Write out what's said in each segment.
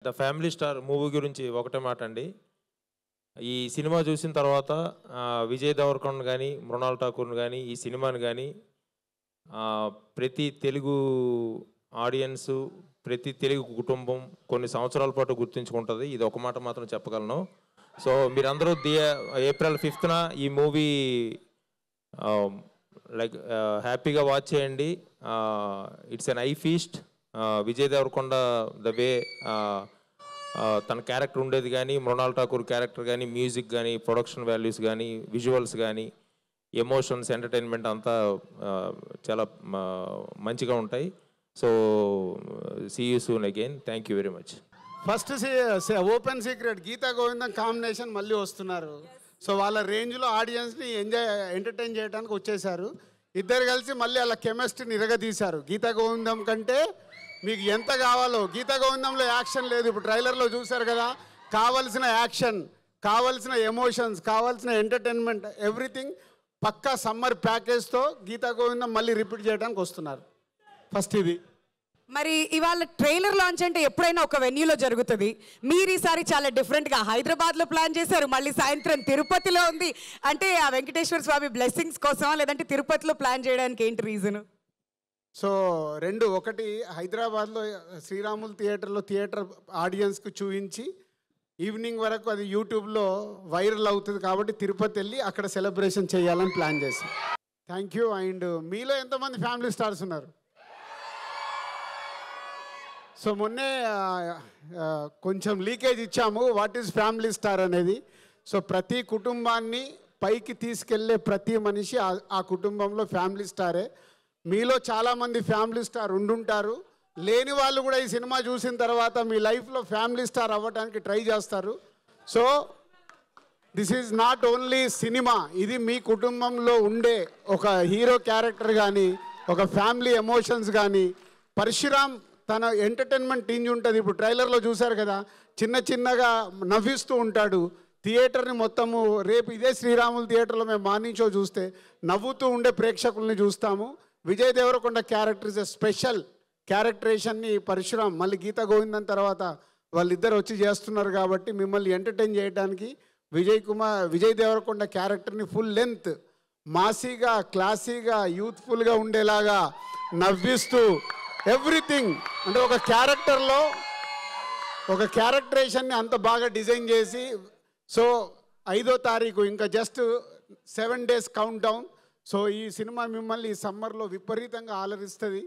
The family star movie గురించి ఒకటే మాట అండి. ఈ సినిమా చూసిన తర్వాత విజయ్ దేవరకొండ కానీ, మృణాల్ ఠాకూర్ని కానీ, ఈ సినిమాని కానీ ప్రతి తెలుగు ఆడియన్సు, ప్రతి తెలుగు కుటుంబం కొన్ని సంవత్సరాల పాటు గుర్తుంచుకుంటుంది. ఇది ఒక మాట మాత్రం చెప్పగలను. సో మీరందరూ ఏప్రిల్ 5th ఈ మూవీ లైక్ హ్యాపీగా వాచ్ చేయండి. It's an eye feast. Vijay Deverakonda the way తన క్యారెక్టర్ ఉండేది కానీ, మృణాల్ ఠాకూర్ క్యారెక్టర్ కానీ, మ్యూజిక్ కానీ, ప్రొడక్షన్ వాల్యూస్ కానీ, విజువల్స్ కానీ, ఎమోషన్స్, ఎంటర్టైన్మెంట్ అంతా చాలా మంచిగా ఉంటాయి. So see you soon again. Thank you very much. First open secret Geetha Govindam combination మళ్ళీ వస్తున్నారు. సో వాళ్ళ రేంజ్లో ఆడియన్స్ని ఎంటర్టైన్ చేయడానికి వచ్చేసారు. ఇద్దరు కలిసి మళ్ళీ వాళ్ళ కెమిస్ట్రీని ఇరగదీశారు. గీతా గోవిందం కంటే మీకు ఎంత కావాలో, గీతా గోవిందంలో యాక్షన్ లేదు. ఇప్పుడు ట్రైలర్లో చూశారు కదా, కావలసిన యాక్షన్, కావలసిన ఎమోషన్స్, కావాల్సిన ఎంటర్టైన్మెంట్, ఎవ్రీథింగ్ పక్కా సమ్మర్ ప్యాకేజ్తో గీతా గోవిందం మళ్ళీ రిపీట్ చేయడానికి వస్తున్నారు. ఫస్ట్ ఇది. మరి ఇవాళ ట్రైలర్ లాంచ్ అంటే ఎప్పుడైనా ఒక వెన్యూలో జరుగుతుంది. మీరు ఈసారి చాలా డిఫరెంట్గా హైదరాబాద్లో ప్లాన్ చేశారు, మళ్ళీ సాయంత్రం తిరుపతిలో ఉంది. అంటే ఆ వెంకటేశ్వర స్వామి బ్లెస్సింగ్స్ కోసమా, లేదంటే తిరుపతిలో ప్లాన్ చేయడానికి ఏంటి రీజను? సో రెండు, ఒకటి హైదరాబాద్లో శ్రీరాములు థియేటర్ ఆడియన్స్కి చూపించి ఈవినింగ్ వరకు అది యూట్యూబ్లో వైరల్ అవుతుంది కాబట్టి తిరుపతి వెళ్ళి అక్కడ సెలబ్రేషన్ చేయాలని ప్లాన్ చేశాం. Thank you. అండ్ మీలో ఎంతమంది ఫ్యామిలీ స్టార్స్ ఉన్నారు? సో మొన్నే కొంచెం లీకేజ్ ఇచ్చాము, వాట్ ఈజ్ ఫ్యామిలీ స్టార్ అనేది. సో ప్రతి కుటుంబాన్ని పైకి తీసుకెళ్లే ప్రతి మనిషి ఆ కుటుంబంలో ఫ్యామిలీ స్టారే. మీలో చాలామంది ఫ్యామిలీ స్టార్ ఉండుంటారు. లేని వాళ్ళు కూడా ఈ సినిమా చూసిన తర్వాత మీ లైఫ్లో ఫ్యామిలీ స్టార్ అవ్వడానికి ట్రై చేస్తారు. So this is not only cinema, ఇది మీ కుటుంబంలో ఉండే ఒక హీరో క్యారెక్టర్ కానీ, ఒక ఫ్యామిలీ ఎమోషన్స్ కానీ. పరశురామ్ తన ఎంటర్టైన్మెంట్ టీంజ్ ఉంటుంది. ఇప్పుడు ట్రైలర్లో చూశారు కదా, చిన్న చిన్నగా నవ్విస్తూ ఉంటాడు. థియేటర్ని మొత్తము రేపు ఇదే శ్రీరాములు థియేటర్లో మేము మార్నింగ్ షో చూస్తే నవ్వుతూ ఉండే ప్రేక్షకుల్ని చూస్తాము. Vijay Deverakonda character is a special క్యారెక్టరేషన్ని పరశురామ్ మళ్ళీ గీతా గోవిందం తర్వాత వాళ్ళిద్దరు వచ్చి చేస్తున్నారు కాబట్టి మిమ్మల్ని ఎంటర్టైన్ చేయడానికి విజయ్ దేవరకొండ క్యారెక్టర్ని ఫుల్ లెంత్ మాసీగా, క్లాసీగా, యూత్ఫుల్గా ఉండేలాగా నవ్విస్తూ ఎవ్రీథింగ్ అంటే ఒక క్యారెక్టర్లో ఒక క్యారెక్టరేషన్ని అంత బాగా డిజైన్ చేసి. సో 5వ తారీఖు ఇంకా just 7 days count down. So ఈ సినిమా మిమ్మల్ని ఈ సమ్మర్లో విపరీతంగా ఆలరిస్తుంది.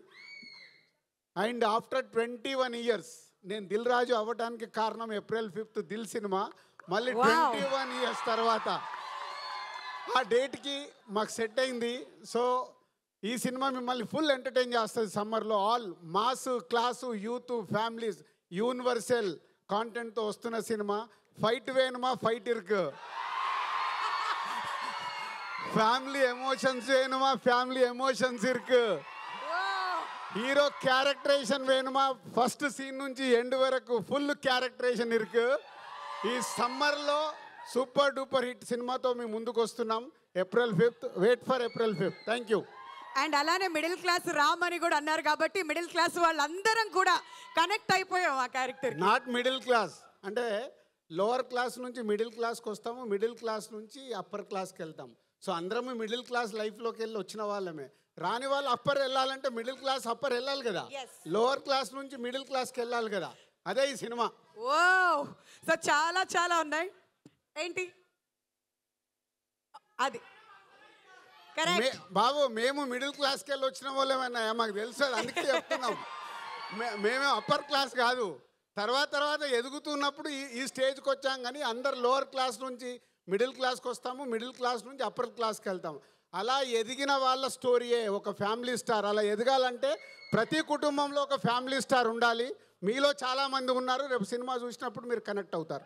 అండ్ ఆఫ్టర్ 21 years నేను దిల్ రాజు అవ్వడానికి కారణం ఏప్రిల్ 5th దిల్ సినిమా. మళ్ళీ 21 years తర్వాత ఆ డేట్కి మాకు సెట్ అయింది. సో ఈ సినిమా మిమ్మల్ని ఫుల్ ఎంటర్టైన్ చేస్తుంది సమ్మర్లో. All mass, class, youth, families, universal కాంటెంట్తో వస్తున్న సినిమా. ఫైట్ వేணுమా, ఫైట్ ఇరుకు, ఫ్యామిలీ ఎమోషన్స్ వేணுమా, ఫ్యామిలీ ఎమోషన్స్ ఇరుకు, హీరో క్యారెక్టరేషన్ వేணுమా, ఫస్ట్ సీన్ నుంచి ఎండ్ వరకు ఫుల్ క్యారెక్టరేషన్ ఇరుకు. ఈ సమ్మర్లో సూపర్ డూపర్ హిట్ సినిమాతో మేము ముందుకు వస్తున్నాం. April 5th, wait for April 5th. Thank you. And అలానే మిడిల్ క్లాస్ రామ్ అని కూడా అన్నారు కాబట్టి మిడిల్ క్లాస్ వాళ్ళందరం కూడా కనెక్ట్ అయిపోయాం ఆ క్యారెక్టర్. నాట్ మిడిల్ క్లాస్ అంటే లోవర్ క్లాస్ నుంచి మిడిల్ క్లాస్కి వస్తాము, మిడిల్ క్లాస్ నుంచి అప్పర్ క్లాస్కి వెళ్తాం. సో అందరము మిడిల్ క్లాస్ లైఫ్లోకి వెళ్ళి వచ్చిన వాళ్ళమే. రాని వాళ్ళు అప్పర్ వెళ్ళాలంటే మిడిల్ క్లాస్ అప్పర్ వెళ్ళాలి కదా, లోవర్ క్లాస్ నుంచి మిడిల్ క్లాస్కి వెళ్ళాలి కదా. అదే ఈ సినిమా. ఓ సో చాలా చాలా ఉన్నాయి. ఏంటి అది బాబు, మేము మిడిల్ క్లాస్కి వెళ్ళి వచ్చిన వాళ్ళేమన్నా మాకు తెలుసు, అందుకే చెప్తున్నాం. మేమే అప్పర్ క్లాస్ కాదు. తర్వాత ఎదుగుతున్నప్పుడు ఈ స్టేజ్కి వచ్చాం. కానీ అందరు లోవర్ క్లాస్ నుంచి మిడిల్ క్లాస్కి వస్తాము, మిడిల్ క్లాస్ నుంచి అప్పర్ క్లాస్కి వెళ్తాము. అలా ఎదిగిన వాళ్ళ స్టోరీయే ఒక ఫ్యామిలీ స్టార్. అలా ఎదగాలంటే ప్రతి కుటుంబంలో ఒక ఫ్యామిలీ స్టార్ ఉండాలి. మీలో చాలామంది ఉన్నారు. రేపు సినిమా చూసినప్పుడు మీరు కనెక్ట్ అవుతారు.